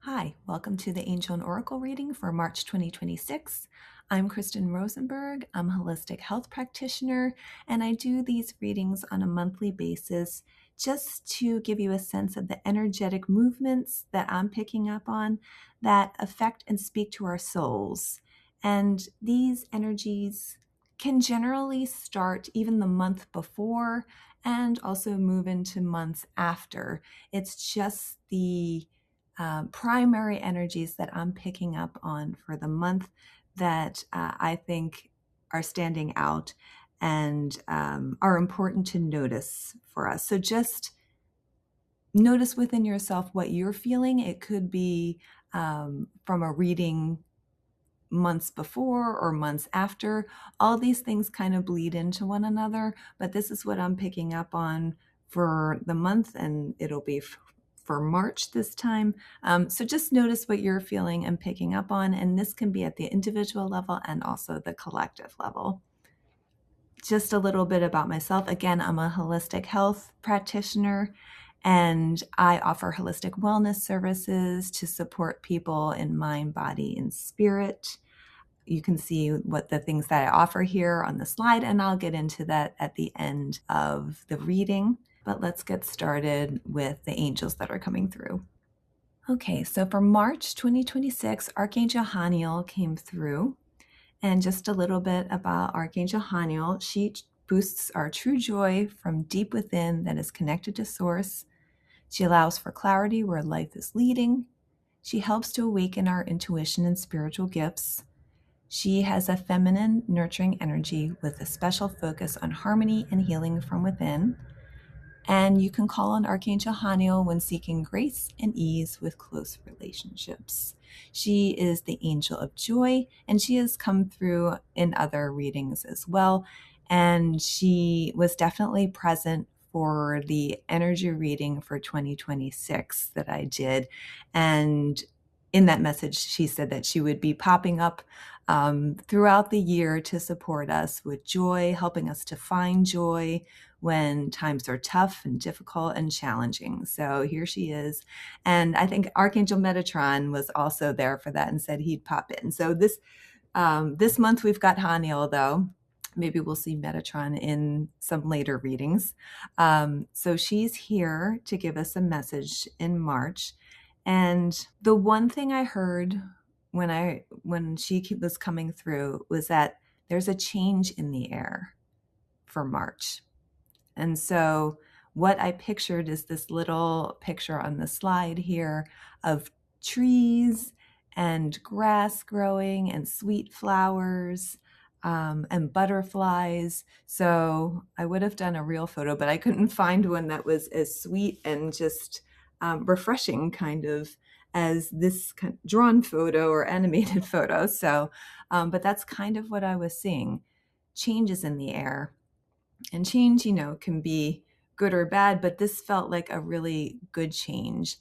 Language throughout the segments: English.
Hi, welcome to the Angel and Oracle reading for March 2026. I'm Kristen Rosenberg. I'm a holistic health practitioner, and I do these readings on a monthly basis just to give you a sense of the energetic movements that I'm picking up on that affect and speak to our souls. And these energies can generally start even the month before and also move into months after. It's just the primary energies that I'm picking up on for the month that I think are standing out and are important to notice for us. So just notice within yourself what you're feeling. It could be from a reading months before or months after. All these things kind of bleed into one another, but this is what I'm picking up on for the month, and it'll be for March this time. So just notice what you're feeling and picking up on, and this can be at the individual level and also the collective level. Just a little bit about myself. Again, I'm a holistic health practitioner, and I offer holistic wellness services to support people in mind, body, and spirit. You can see what the things that I offer here on the slide, and I'll get into that at the end of the reading. But let's get started with the angels that are coming through. Okay, so for March 2026, Archangel Haniel came through. And just a little bit about Archangel Haniel. She boosts our true joy from deep within that is connected to Source. She allows for clarity where life is leading. She helps to awaken our intuition and spiritual gifts. She has a feminine, nurturing energy with a special focus on harmony and healing from within. And you can call on Archangel Haniel when seeking grace and ease with close relationships. She is the angel of joy, and she has come through in other readings as well. And she was definitely present for the energy reading for 2026 that I did. And in that message, she said that she would be popping up throughout the year to support us with joy, helping us to find joy when times are tough and difficult and challenging. So here she is. And I think Archangel Metatron was also there for that and said he'd pop in. So this month we've got Haniel, though. Maybe we'll see Metatron in some later readings. So she's here to give us a message in March. And the one thing I heard when she was coming through was that there's a change in the air for March. And so what I pictured is this little picture on the slide here of trees and grass growing and sweet flowers and butterflies. So I would have done a real photo, but I couldn't find one that was as sweet and just refreshing kind of as this drawn photo or animated photo. So, but that's kind of what I was seeing. Changes in the air. And change, can be good or bad, but this felt like a really good change.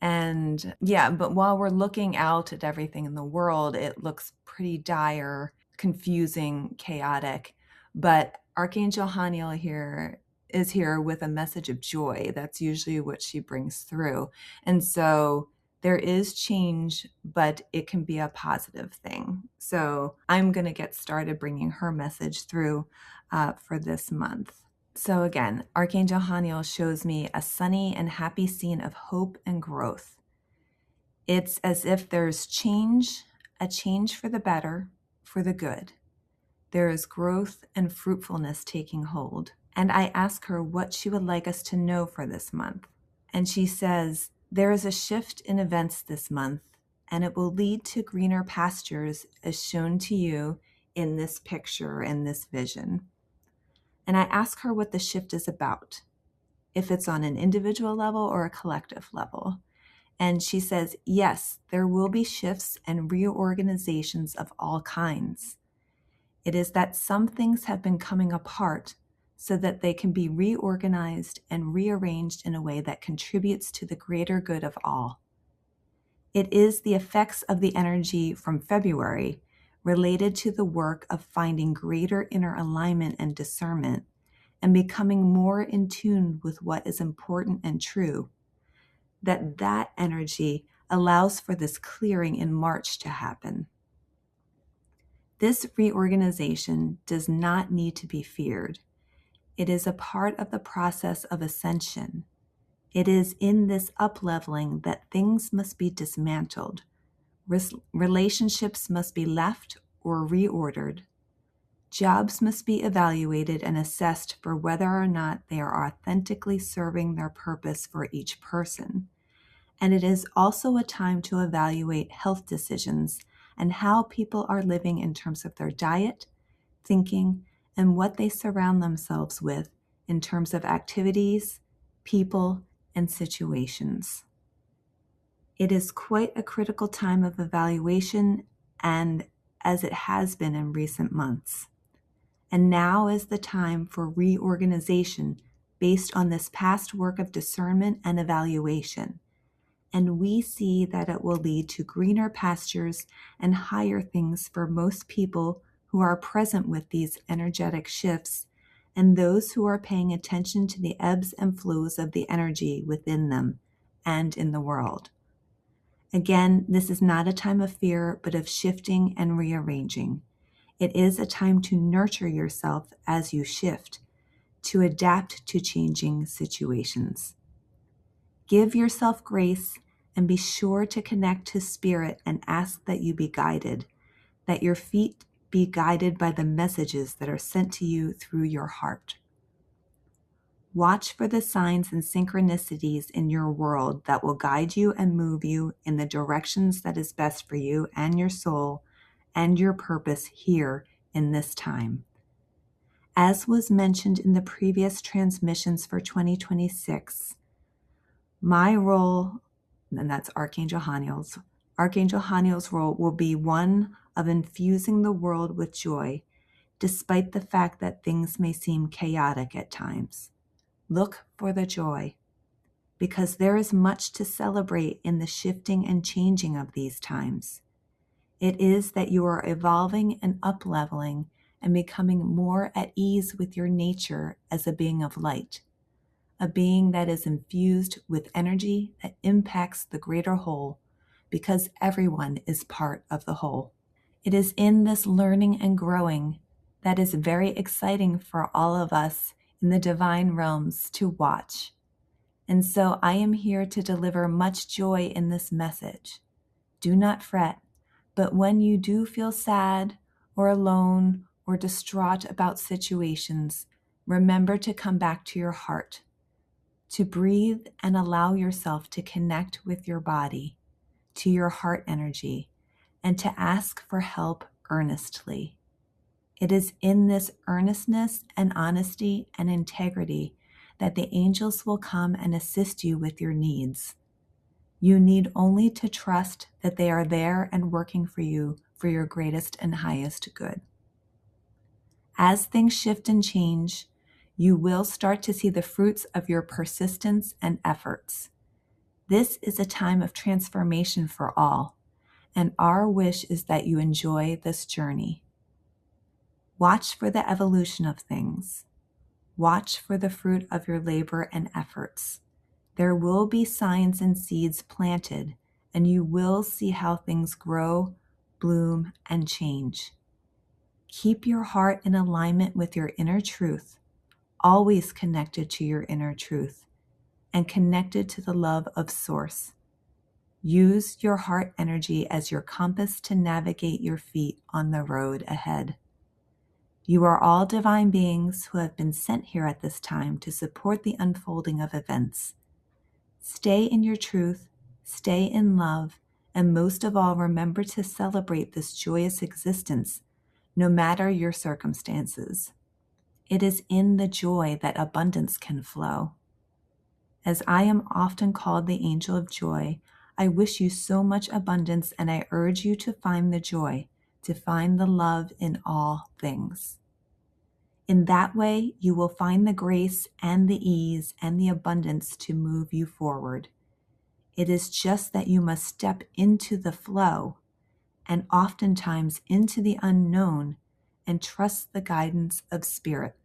And yeah, but while we're looking out at everything in the world, it looks pretty dire, confusing, chaotic. But Archangel Haniel is here with a message of joy. That's usually what she brings through. And so there is change, but it can be a positive thing. So I'm going to get started bringing her message through for this month. So again, Archangel Haniel shows me a sunny and happy scene of hope and growth. It's as if there's change, a change for the better, for the good. There is growth and fruitfulness taking hold. And I ask her what she would like us to know for this month. And she says, there is a shift in events this month, and it will lead to greener pastures as shown to you in this picture, in this vision. And I ask her what the shift is about, if it's on an individual level or a collective level. And she says, yes, there will be shifts and reorganizations of all kinds. It is that some things have been coming apart so that they can be reorganized and rearranged in a way that contributes to the greater good of all. It is the effects of the energy from February related to the work of finding greater inner alignment and discernment and becoming more in tune with what is important and true, that energy allows for this clearing in March to happen. This reorganization does not need to be feared. It is a part of the process of ascension. It is in this upleveling that things must be dismantled. Relationships must be left or reordered. Jobs must be evaluated and assessed for whether or not they are authentically serving their purpose for each person. And it is also a time to evaluate health decisions and how people are living in terms of their diet, thinking, and what they surround themselves with in terms of activities, people, and situations. It is quite a critical time of evaluation, and as it has been in recent months. And now is the time for reorganization based on this past work of discernment and evaluation. And we see that it will lead to greener pastures and higher things for most people who are present with these energetic shifts and those who are paying attention to the ebbs and flows of the energy within them and in the world. Again, this is not a time of fear, but of shifting and rearranging. It is a time to nurture yourself as you shift, to adapt to changing situations. Give yourself grace and be sure to connect to Spirit and ask that you be guided, that your feet be guided by the messages that are sent to you through your heart. Watch for the signs and synchronicities in your world that will guide you and move you in the directions that is best for you and your soul and your purpose here in this time. As was mentioned in the previous transmissions for 2026, my role, and that's Archangel Haniel's role will be one of infusing the world with joy, despite the fact that things may seem chaotic at times. Look for the joy, because there is much to celebrate in the shifting and changing of these times. It is that you are evolving and upleveling and becoming more at ease with your nature as a being of light, a being that is infused with energy that impacts the greater whole, because everyone is part of the whole. It is in this learning and growing that is very exciting for all of us in the divine realms to watch. And so I am here to deliver much joy in this message. Do not fret, but when you do feel sad or alone or distraught about situations, remember to come back to your heart, to breathe and allow yourself to connect with your body, to your heart energy, and to ask for help earnestly. It is in this earnestness and honesty and integrity that the angels will come and assist you with your needs. You need only to trust that they are there and working for you for your greatest and highest good. As things shift and change, you will start to see the fruits of your persistence and efforts. This is a time of transformation for all, and our wish is that you enjoy this journey. Watch for the evolution of things. Watch for the fruit of your labor and efforts. There will be signs and seeds planted, and you will see how things grow, bloom, and change. Keep your heart in alignment with your inner truth, always connected to your inner truth, and connected to the love of Source. Use your heart energy as your compass to navigate your feet on the road ahead. You are all divine beings who have been sent here at this time to support the unfolding of events. Stay in your truth, stay in love, and most of all, remember to celebrate this joyous existence, no matter your circumstances. It is in the joy that abundance can flow. As I am often called the angel of joy, I wish you so much abundance, and I urge you to find the joy, to find the love in all things. In that way, you will find the grace and the ease and the abundance to move you forward. It is just that you must step into the flow and oftentimes into the unknown and trust the guidance of Spirit.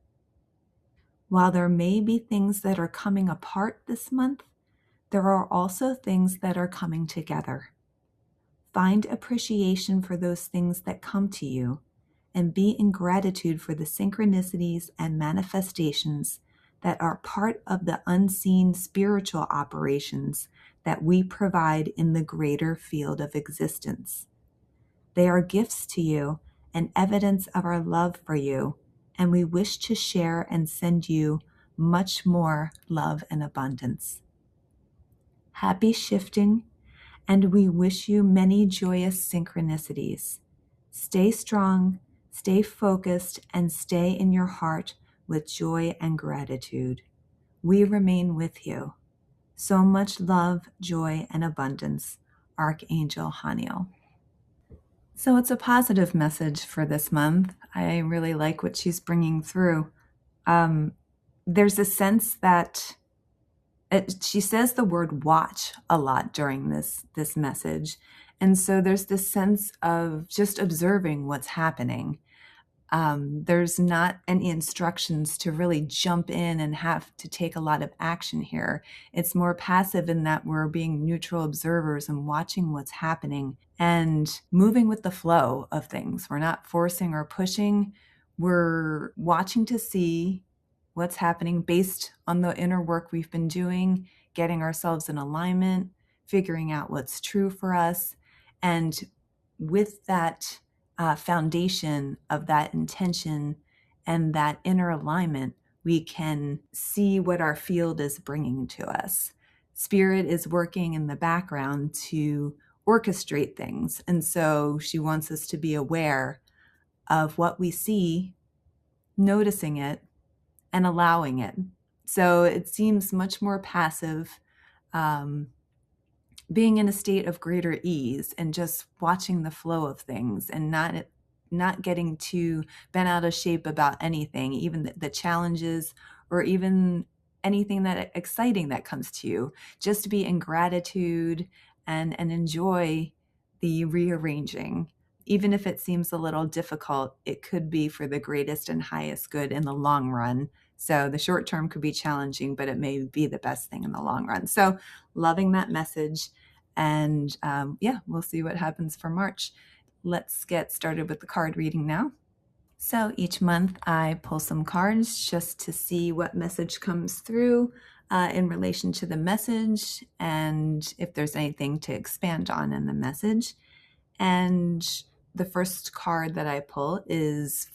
While there may be things that are coming apart this month, there are also things that are coming together. Find appreciation for those things that come to you and be in gratitude for the synchronicities and manifestations that are part of the unseen spiritual operations that we provide in the greater field of existence. They are gifts to you and evidence of our love for you, and we wish to share and send you much more love and abundance. Happy shifting, and we wish you many joyous synchronicities. Stay strong, stay focused, and stay in your heart with joy and gratitude. We remain with you. So much love, joy, and abundance, Archangel Haniel. So it's a positive message for this month. I really like what she's bringing through. There's a sense that she says the word watch a lot during this message. And so there's this sense of just observing what's happening. There's not any instructions to really jump in and have to take a lot of action here. It's more passive in that we're being neutral observers and watching what's happening and moving with the flow of things. We're not forcing or pushing. We're watching to see what's happening based on the inner work we've been doing, getting ourselves in alignment, figuring out what's true for us. And with that foundation of that intention and that inner alignment, we can see what our field is bringing to us. Spirit is working in the background to orchestrate things. And so she wants us to be aware of what we see, noticing it, and allowing it. So it seems much more passive, being in a state of greater ease and just watching the flow of things and not getting too bent out of shape about anything, even the challenges or even anything that exciting that comes to you. Just be in gratitude and enjoy the rearranging. Even if it seems a little difficult, it could be for the greatest and highest good in the long run. So the short term could be challenging, but it may be the best thing in the long run. So loving that message. And we'll see what happens for March. Let's get started with the card reading now. So each month I pull some cards just to see what message comes through in relation to the message and if there's anything to expand on in the message. And the first card that I pull is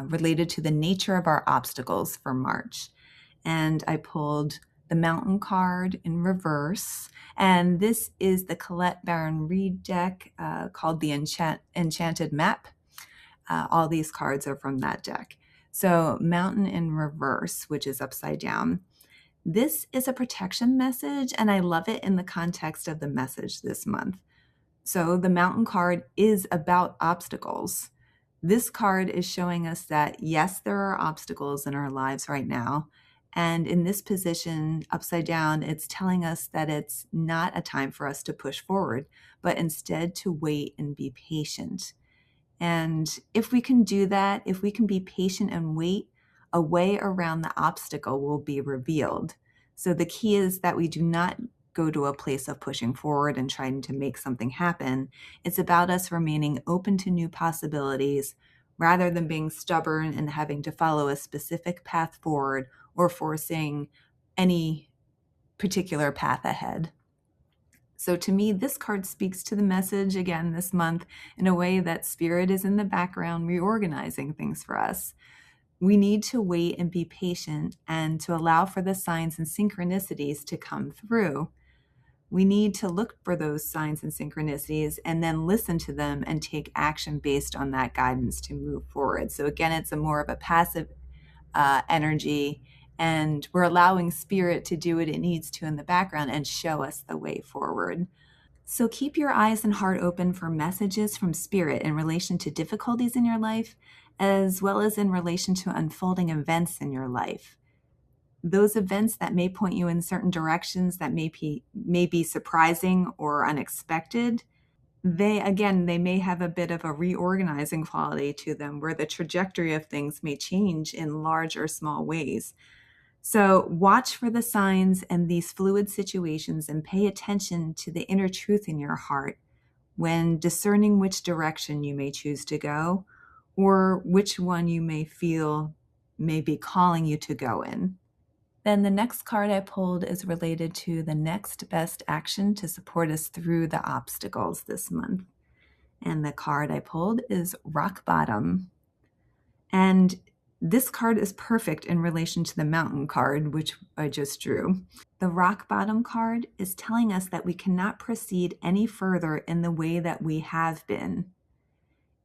related to the nature of our obstacles for March. And I pulled the Mountain card in reverse. And this is the Colette Baron Reed deck called the Enchanted Map. All these cards are from that deck. So Mountain in reverse, which is upside down. This is a protection message, and I love it in the context of the message this month. So the Mountain card is about obstacles. This card is showing us that, yes, there are obstacles in our lives right now. And in this position, upside down, it's telling us that it's not a time for us to push forward, but instead to wait and be patient. And if we can do that, if we can be patient and wait, a way around the obstacle will be revealed. So the key is that we do not go to a place of pushing forward and trying to make something happen. It's about us remaining open to new possibilities rather than being stubborn and having to follow a specific path forward or forcing any particular path ahead. So to me, this card speaks to the message again this month in a way that Spirit is in the background reorganizing things for us. We need to wait and be patient and to allow for the signs and synchronicities to come through. We need to look for those signs and synchronicities and then listen to them and take action based on that guidance to move forward. So again, it's a more of a passive energy, and we're allowing Spirit to do what it needs to in the background and show us the way forward. So keep your eyes and heart open for messages from Spirit in relation to difficulties in your life, as well as in relation to unfolding events in your life. Those events that may point you in certain directions that may be surprising or unexpected, they may have a bit of a reorganizing quality to them where the trajectory of things may change in large or small ways. So watch for the signs in these fluid situations and pay attention to the inner truth in your heart when discerning which direction you may choose to go or which one you may feel may be calling you to go in. Then the next card I pulled is related to the next best action to support us through the obstacles this month. And the card I pulled is Rock Bottom. And this card is perfect in relation to the Mountain card, which I just drew. The Rock Bottom card is telling us that we cannot proceed any further in the way that we have been.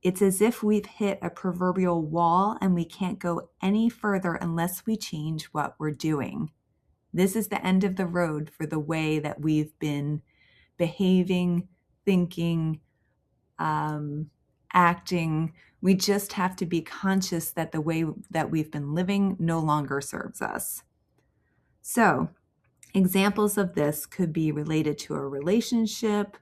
It's as if we've hit a proverbial wall and we can't go any further unless we change what we're doing. This is the end of the road for the way that we've been behaving, thinking, acting. We just have to be conscious that the way that we've been living no longer serves us. So, examples of this could be related to a relationship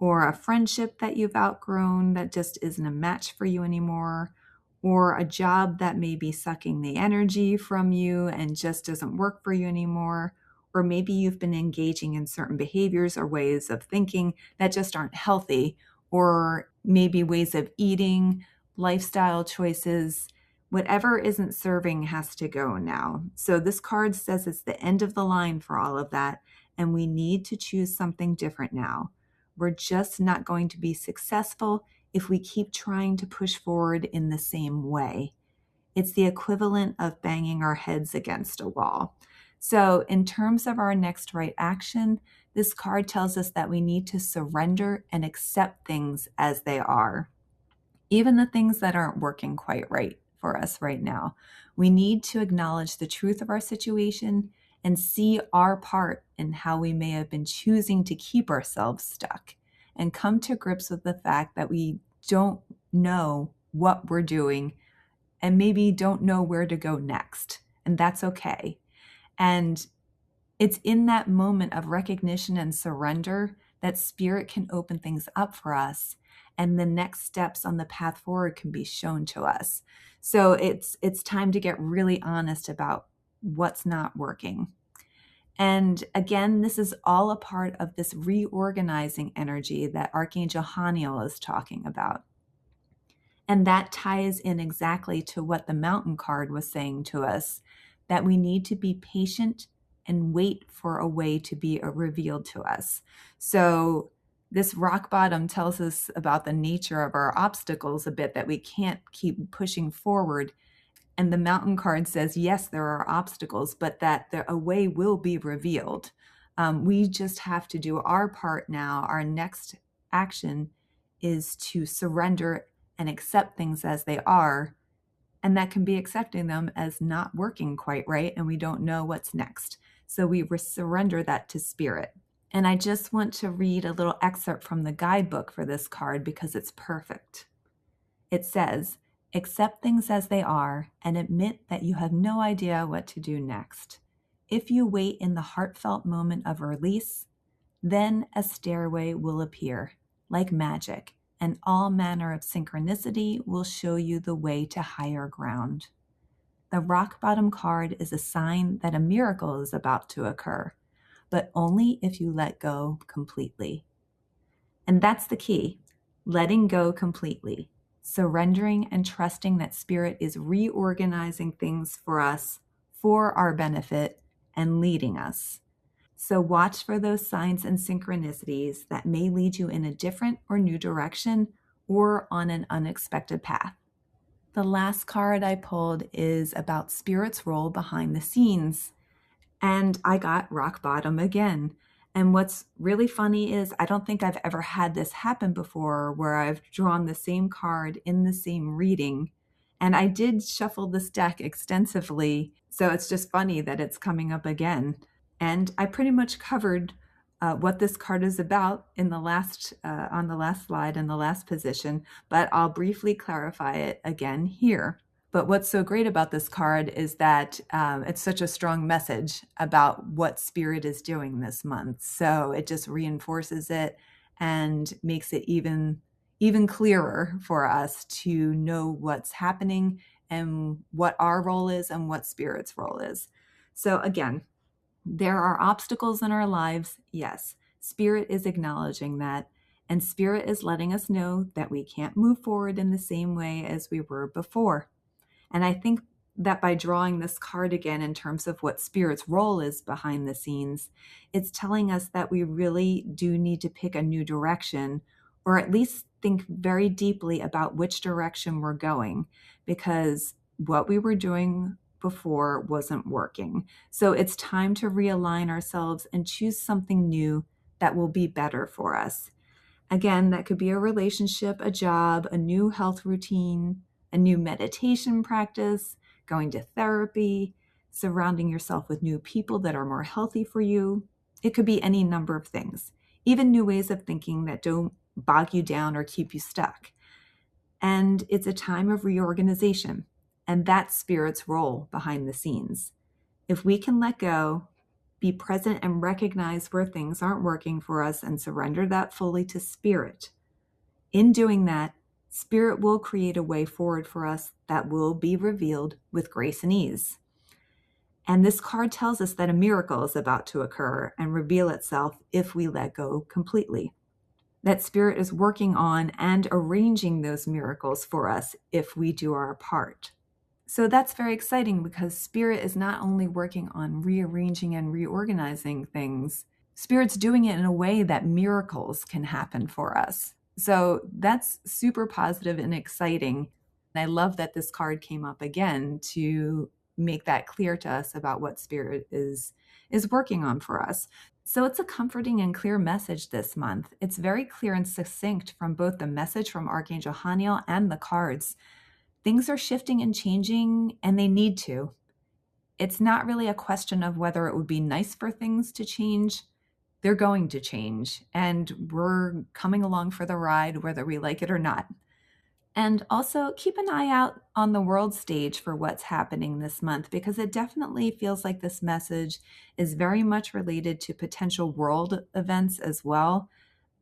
or a friendship that you've outgrown that just isn't a match for you anymore, or a job that may be sucking the energy from you and just doesn't work for you anymore, or maybe you've been engaging in certain behaviors or ways of thinking that just aren't healthy, or maybe ways of eating, lifestyle choices. Whatever isn't serving has to go now. So this card says it's the end of the line for all of that, and we need to choose something different now. We're just not going to be successful if we keep trying to push forward in the same way. It's the equivalent of banging our heads against a wall. So, in terms of our next right action, this card tells us that we need to surrender and accept things as they are, even the things that aren't working quite right for us right now. We need to acknowledge the truth of our situation and see our part in how we may have been choosing to keep ourselves stuck, and come to grips with the fact that we don't know what we're doing and maybe don't know where to go next. And that's okay. And it's in that moment of recognition and surrender that spirit can open things up for us, and the next steps on the path forward can be shown to us. So it's time to get really honest about what's not working. And again, this is all a part of this reorganizing energy that Archangel Haniel is talking about. And that ties in exactly to what the Mountain card was saying to us, that we need to be patient and wait for a way to be revealed to us. So this rock bottom tells us about the nature of our obstacles a bit, that we can't keep pushing forward. And the Mountain card says, yes, there are obstacles, but that a way will be revealed. We just have to do our part now. Our next action is to surrender and accept things as they are. And that can be accepting them as not working quite right, and we don't know what's next. So we surrender that to spirit. And I just want to read a little excerpt from the guidebook for this card because it's perfect. It says, accept things as they are and admit that you have no idea what to do next. If you wait in the heartfelt moment of release, then a stairway will appear, like magic, and all manner of synchronicity will show you the way to higher ground. The rock bottom card is a sign that a miracle is about to occur, but only if you let go completely. And that's the key, letting go completely, surrendering and trusting that spirit is reorganizing things for us, for our benefit, and leading us. So watch for those signs and synchronicities that may lead you in a different or new direction or on an unexpected path. The last card I pulled is about spirit's role behind the scenes, and I got rock bottom again. And what's really funny is I don't think I've ever had this happen before, where I've drawn the same card in the same reading. And I did shuffle this deck extensively, so it's just funny that it's coming up again. And I pretty much covered what this card is about in the last on the last slide in the last position, but I'll briefly clarify it again here. But what's so great about this card is that it's such a strong message about what spirit is doing this month. So it just reinforces it and makes it even clearer for us to know what's happening and what our role is and what spirit's role is. So again, there are obstacles in our lives. Yes, Spirit is acknowledging that. And Spirit is letting us know that we can't move forward in the same way as we were before. And I think that by drawing this card again in terms of what Spirit's role is behind the scenes, it's telling us that we really do need to pick a new direction, or at least think very deeply about which direction we're going, because what we were doing before wasn't working. So it's time to realign ourselves and choose something new that will be better for us. Again, that could be a relationship, a job, a new health routine, a new meditation practice, going to therapy, surrounding yourself with new people that are more healthy for you. It could be any number of things, even new ways of thinking that don't bog you down or keep you stuck. And it's a time of reorganization, and that's Spirit's role behind the scenes. If we can let go, be present, and recognize where things aren't working for us and surrender that fully to Spirit, in doing that, Spirit will create a way forward for us that will be revealed with grace and ease. And this card tells us that a miracle is about to occur and reveal itself if we let go completely. That Spirit is working on and arranging those miracles for us if we do our part. So that's very exciting because Spirit is not only working on rearranging and reorganizing things, Spirit's doing it in a way that miracles can happen for us. So that's super positive and exciting. I love that this card came up again to make that clear to us about what Spirit is working on for us. So it's a comforting and clear message this month. It's very clear and succinct from both the message from Archangel Haniel and the cards. Things are shifting and changing, and they need to. It's not really a question of whether it would be nice for things to change. They're going to change, and we're coming along for the ride, whether we like it or not. And also keep an eye out on the world stage for what's happening this month, because it definitely feels like this message is very much related to potential world events as well,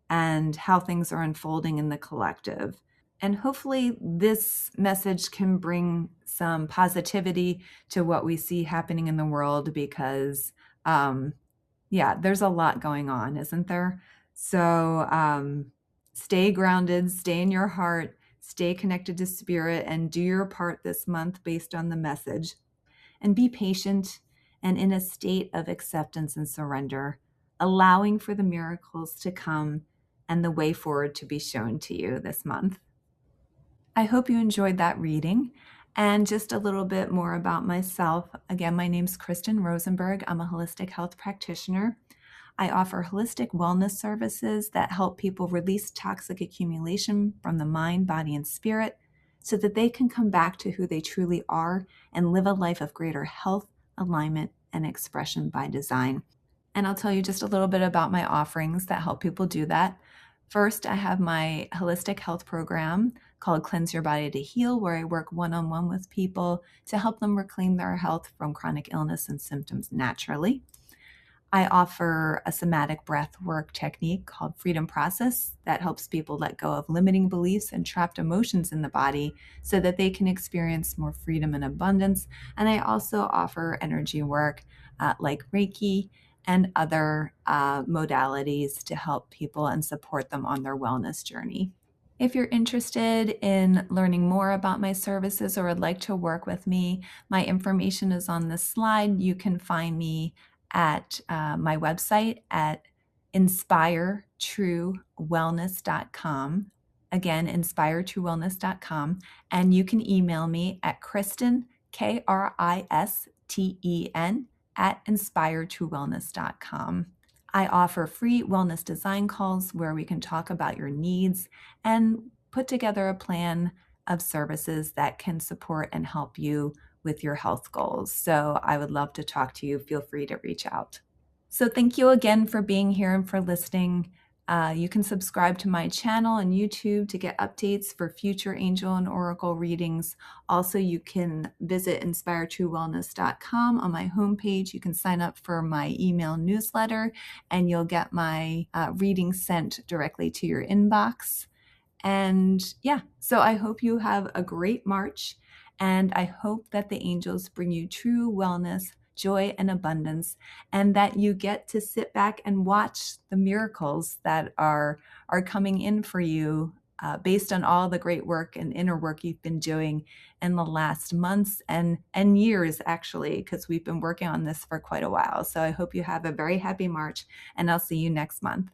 and how things are unfolding in the collective. And hopefully this message can bring some positivity to what we see happening in the world, because there's a lot going on, isn't there? So stay grounded, stay in your heart, stay connected to Spirit, and do your part this month based on the message. And be patient and in a state of acceptance and surrender, allowing for the miracles to come and the way forward to be shown to you this month. I hope you enjoyed that reading. And just a little bit more about myself. Again, my name's Kristen Rosenberg. I'm a holistic health practitioner. I offer holistic wellness services that help people release toxic accumulation from the mind, body, and spirit so that they can come back to who they truly are and live a life of greater health, alignment, and expression by design. And I'll tell you just a little bit about my offerings that help people do that. First, I have my holistic health program called Cleanse Your Body to Heal, where I work one-on-one with people to help them reclaim their health from chronic illness and symptoms naturally. I offer a somatic breath work technique called Freedom Process that helps people let go of limiting beliefs and trapped emotions in the body so that they can experience more freedom and abundance. And I also offer energy work like Reiki and other modalities to help people and support them on their wellness journey. If you're interested in learning more about my services or would like to work with me, my information is on this slide. You can find me at my website at inspiretruewellness.com. Again, inspiretruewellness.com. And you can email me at Kristen, Kristen, at inspiretruewellness.com. I offer free wellness design calls where we can talk about your needs and put together a plan of services that can support and help you with your health goals. So I would love to talk to you. Feel free to reach out. So thank you again for being here and for listening. You can subscribe to my channel on YouTube to get updates for future angel and oracle readings. Also, you can visit inspiretruewellness.com. On my homepage, you can sign up for my email newsletter and you'll get my readings sent directly to your inbox. And so I hope you have a great March, and I hope that the angels bring you true wellness, joy and abundance, and that you get to sit back and watch the miracles that are coming in for you based on all the great work and inner work you've been doing in the last months and years, actually, because we've been working on this for quite a while. So I hope you have a very happy March, and I'll see you next month.